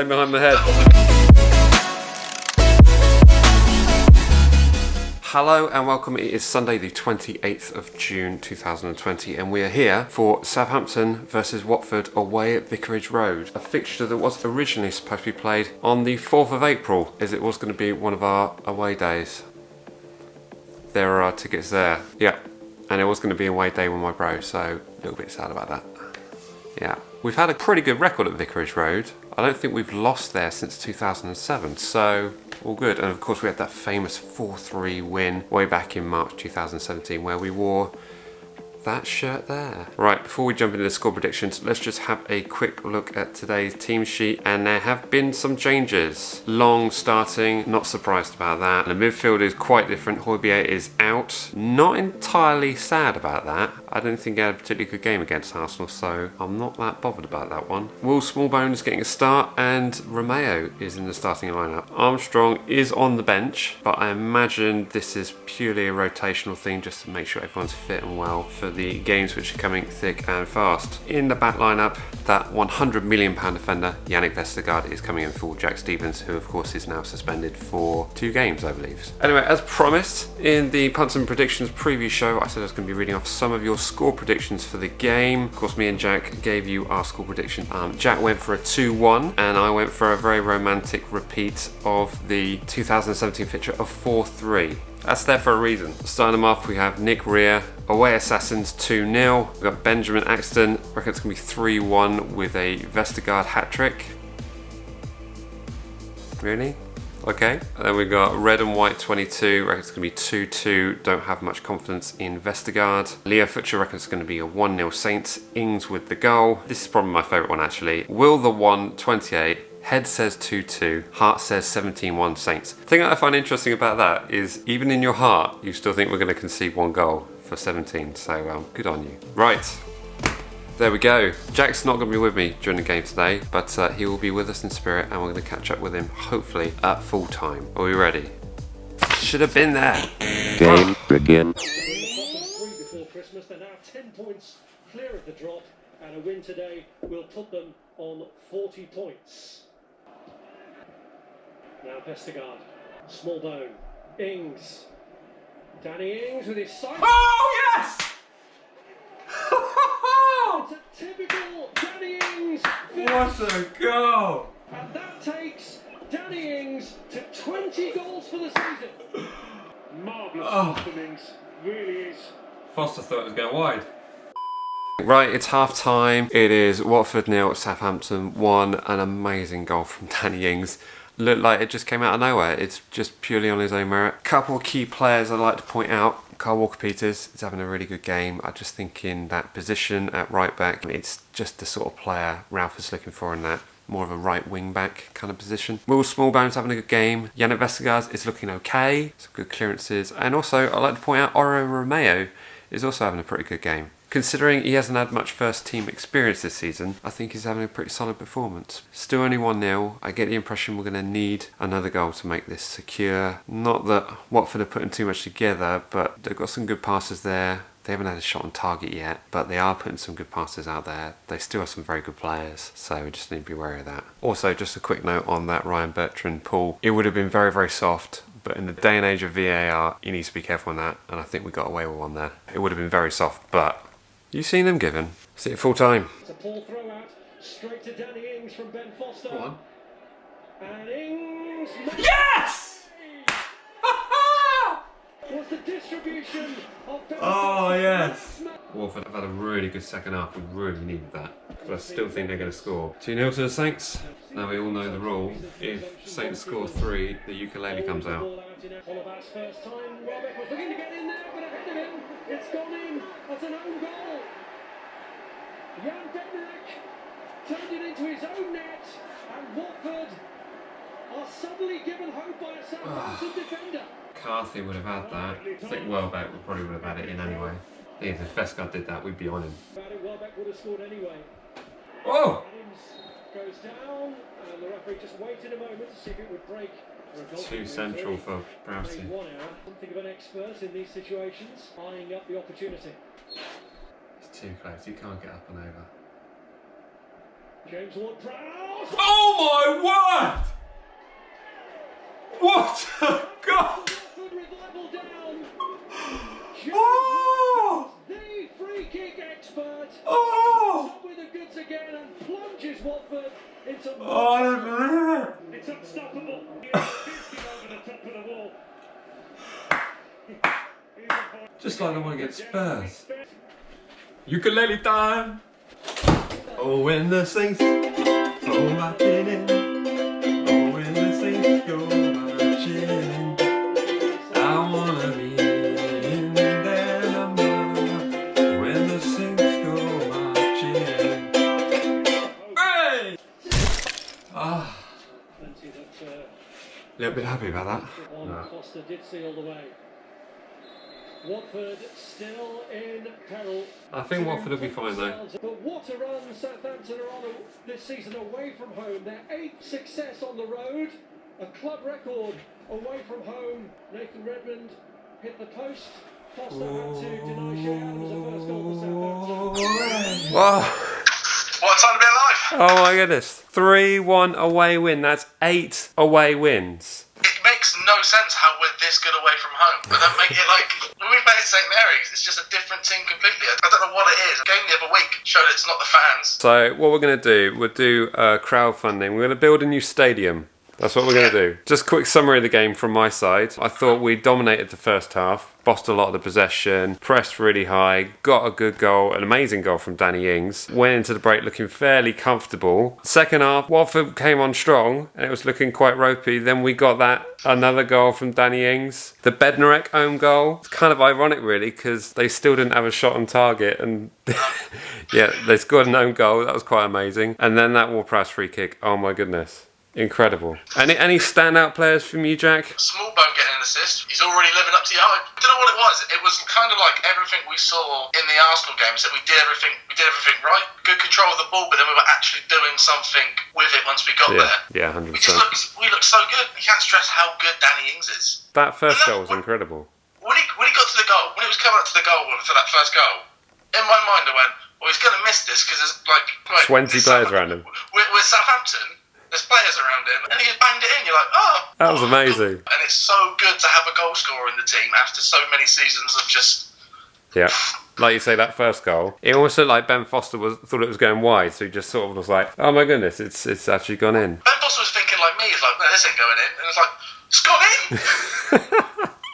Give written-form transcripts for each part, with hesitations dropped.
Stay behind my head. Hello and welcome. It is Sunday the 28th of June 2020 and we are here for Southampton versus Watford away at Vicarage Road. A fixture that was originally supposed to be played on the 4th of April as it was going to be one of our away days. There are our tickets there. Yeah, and it was going to be away day with my bro, so a little bit sad about that. Yeah. We've had a pretty good record at Vicarage Road. I don't think we've lost there since 2007, so all good. And of course we had that famous 4-3 win way back in March 2017 where we wore that shirt there. Right, before we jump into the score predictions, let's just have a quick look at today's team sheet. And there have been some changes. Long starting, not surprised about that. And the midfield is quite different. Højbjerg is out. Not entirely sad about that. I don't think he had a particularly good game against Arsenal, so I'm not that bothered about that one. Will Smallbone is getting a start, and Romeo is in the starting lineup. Armstrong is on the bench, but I imagine this is purely a rotational thing just to make sure everyone's fit and well for the games which are coming thick and fast. In the back lineup, that £100 million defender, Yannick Vestergaard, is coming in for Jack Stephens, who of course is now suspended for 2 games, I believe. Anyway, as promised, in the Punts and Predictions preview show, I said I was going to be reading off some of your score predictions for the game. Of course, me and Jack gave you our score prediction. Jack went for a 2-1, and I went for a very romantic repeat of the 2017 fixture of 4-3. That's there for a reason. Starting them off, we have Nick Rea, away Assassins 2-0. We've got Benjamin Axton, I reckon it's going to be 3-1 with a Vestergaard hat-trick. Really? Okay. And then we've got Red and White 22, reckon it's going to be 2-2. Don't have much confidence in Vestergaard. Leo Futcher reckons it's going to be a 1-0 Saints. Ings with the goal. This is probably my favourite one actually. Will the 1 28. Head says 2-2, heart says 17-1 Saints. The thing I find interesting about that is even in your heart, you still think we're going to concede 1 goal for 17, so good on you. Right, there we go. Jack's not going to be with me during the game today, but he will be with us in spirit and we're going to catch up with him, hopefully, at full time. Are we ready? Should have been there. Game begin. Before Christmas, they're now 10 points clear of the drop, and a win today will put them on 40 points. Now Vestergaard, Smallbone, Ings, Danny Ings with his sight. Oh, yes! It's a typical Danny Ings finish. What a goal! And that takes Danny Ings to 20 goals for the season. Marvellous from Ings, really is. Foster thought it was going wide. Right, it's half time. It is Watford 0, Southampton 1. An amazing goal from Danny Ings. Looked like it just came out of nowhere. It's just purely on his own merit. Couple of key players I'd like to point out. Kyle Walker-Peters is having a really good game. I just think in that position at right back, it's just the sort of player Ralph is looking for in that. More of a right wing back kind of position. Will Smallbone's having a good game. Yannick Vestergaard is looking okay. Some good clearances. And also, I'd like to point out Oro Romeo is also having a pretty good game. Considering he hasn't had much first team experience this season, I think he's having a pretty solid performance. Still only 1-0. I get the impression we're going to need another goal to make this secure. Not that Watford are putting too much together, but they've got some good passes there. They haven't had a shot on target yet, but they are putting some good passes out there. They still have some very good players, so we just need to be wary of that. Also, just a quick note on that Ryan Bertrand pull. It would have been very, very soft, but in the day and age of VAR, you need to be careful on that, and I think we got away with one there. It would have been very soft, but you've seen them given. See it full time. It's a ball throw out straight to Danny Ings from Ben Foster. Go on. And Ings. Yes! Was the distribution of Ben Oh, Foster. yes. Watford have had a really good second half. We really needed that. But I still think they're going to score. 2-0 to the Saints. Now we all know the rule. If Saints score 3, the ukulele comes out. Oliver's first time. Welbeck was looking to get in there, but ahead of him. It's gone in. That's an own goal. Jan Bednarek turned it into his own net, and Watford are suddenly given hope by a Southampton defender. Carthy would have had that. I think Welbeck probably would have had it in anyway. If Vestergaard did that, we'd be on him. Welbeck would have scored anyway. Oh! Adams goes down, and the referee just waited a moment to see if it would break. Too central for Browsey. Something of an expert in these situations, eyeing up the opportunity. It's too close, you can't get up and over. James Ward-Prowse. Oh my word! What a goal! Watford revival down. Oh! The free kick expert. Oh! Up with the goods again and plunges Watford into. Oh, I don't believe it! It's unstoppable. He's over the top of the wall. Just like I want to get Spurs. Ukulele time! Oh, when the Saints go marching in. Oh, when the Saints go marching in. I wanna be in their number. When the Saints go marching in. Hey! Ah. A little bit happy about that. No. Foster did see all the way. Watford still in peril. I think Watford will be fine though. But what a run Southampton are on this season away from home. Their 8th success on the road, a club record away from home. Nathan Redmond hit the post. Foster had to deny Shea Adams a first goal for Southampton. Wow. What a time to be alive! Oh my goodness. 3-1 away win. That's 8 away wins. It makes no sense how we're this good away from home. But then make it like, when we played St Mary's, it's just a different team completely. I don't know what it is. The game the other week showed it's not the fans. So what we're going to do, we'll do crowdfunding. We're going to build a new stadium. That's what we're going to do. Just a quick summary of the game from my side. I thought we dominated the first half, bossed a lot of the possession, pressed really high, got a good goal, an amazing goal from Danny Ings. Went into the break looking fairly comfortable. Second half, Watford came on strong and it was looking quite ropey. Then we got that another goal from Danny Ings. The Bednarek own goal. It's kind of ironic really because they still didn't have a shot on target and yeah, they scored an own goal. That was quite amazing. And then that Ward-Prowse free kick. Oh my goodness. Incredible. Any standout players from you, Jack? Smallbone getting an assist. He's already living up to the hype. I don't know what it was. It was kind of like everything we saw in the Arsenal games, that we did everything right. Good control of the ball, but then we were actually doing something with it once we got there. Yeah, 100%. We looked so good. You can't stress how good Danny Ings is. That first goal was incredible. When he got to the goal, when it was coming up to the goal for that first goal, in my mind I went, well, he's going to miss this because there's like 20 players around him. We're Southampton. There's players around him, and he just banged it in. You're like, oh, that was amazing. And it's so good to have a goal scorer in the team after so many seasons of just. Yeah, like you say, that first goal. It also like Ben Foster thought it was going wide, so he just sort of was like, oh my goodness, it's actually gone in. Ben Foster was thinking like me. He's like, no, this ain't going in, and it's like, it's gone in.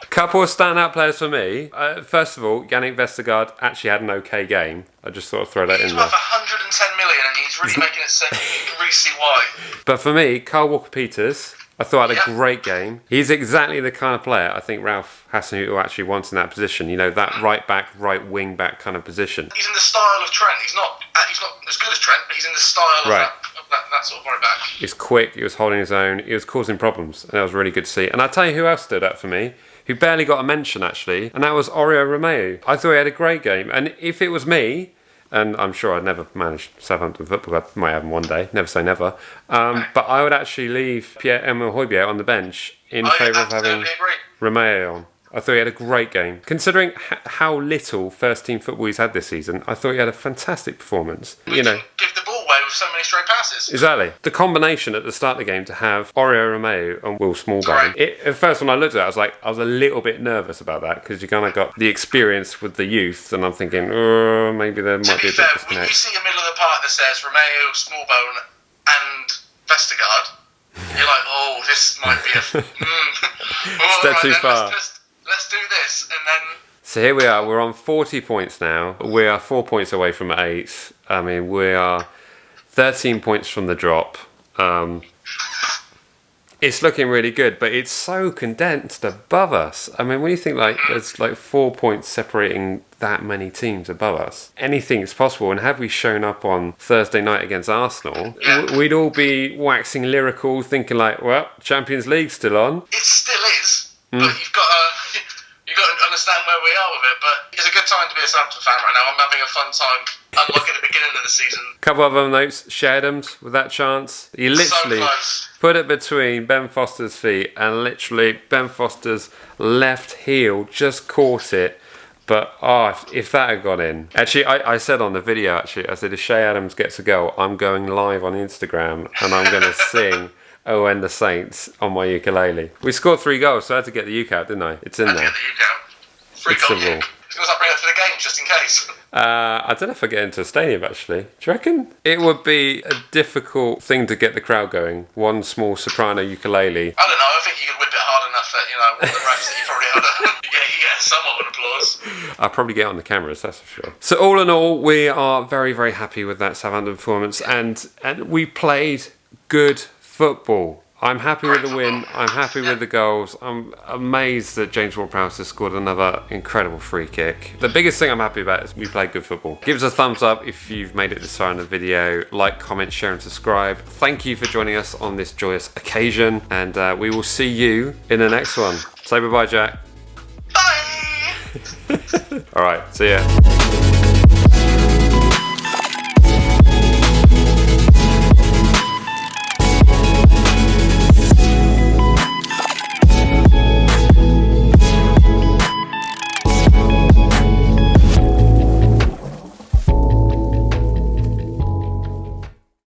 Couple of standout players for me. First of all, Yannick Vestergaard actually had an okay game. I just sort of throw that in there. He's worth 110 million, and he's really making it seem. You can really see why. But for me, Kyle Walker-Peters, I thought had a great game. He's exactly the kind of player I think Ralph Hasenhüttl actually wants in that position. You know, that right back, right wing back kind of position. He's in the style of Trent. He's not as good as Trent, but he's in the style of that sort of right back. He's quick. He was holding his own. He was causing problems, and that was really good to see. And I'll tell you who else stood up for me, who barely got a mention actually, and that was Oriol Romeu. I thought he had a great game, and if it was me, and I'm sure I'd never manage Southampton Football Club, might have him one day, never say never, but I would actually leave Pierre-Emile Højbjerg on the bench in favour of having Romeu on. I thought he had a great game. Considering how little first-team football he's had this season, I thought he had a fantastic performance. You know, give the ball away with so many straight passes. Exactly. The combination at the start of the game to have Oriol Romeu and Will Smallbone. At first when I looked at it, I was a little bit nervous about that because you kind of got the experience with the youth, and I'm thinking, oh, maybe there might be a bit of disconnect. When you see a middle of the park that says Romeu, Smallbone and Vestergaard, you're like, oh, this might be a step too far. Let's do this, and then. So here we are. We're on 40 points now. We are 4 points away from 8. I mean, we are 13 points from the drop. It's looking really good, but it's so condensed above us. I mean, when you think like there's like 4 points separating that many teams above us, anything is possible. And had we shown up on Thursday night against Arsenal, we'd all be waxing lyrical, thinking like, well, Champions League's still on. It still is, but you've got to understand where we are with it. But it's a good time to be a Southampton fan right now. I'm having a fun time, unlike at the beginning of the season. Couple of other notes. Shea Adams with that chance, he literally put it between Ben Foster's feet, and literally Ben Foster's left heel just caught it, But if that had gone in, actually, I said on the video, I said if Shay Adams gets a goal, I'm going live on Instagram and I'm going to sing "Oh and the Saints" on my ukulele. We scored 3 goals, so I had to get the uke out, didn't I? It's in there. Get the uke out. 3 It's goal the rule. uke. He's going to start bringing it to the game just in case. I don't know if I get into a stadium, actually. Do you reckon? It would be a difficult thing to get the crowd going. One small soprano ukulele. I don't know. I think you could whip it hard enough that, with the refs that you probably ought to you get somewhat of an applause. I'll probably get on the cameras, that's for sure. So all in all, we are very, very happy with that Southampton performance, and we played good football. I'm happy with the win. I'm happy with the goals. I'm amazed that James Ward-Prowse has scored another incredible free kick. The biggest thing I'm happy about is we played good football. Give us a thumbs up if you've made it this far in the video. Like, comment, share and subscribe. Thank you for joining us on this joyous occasion, and we will see you in the next one. Say bye-bye, Jack. Bye! All right, see ya.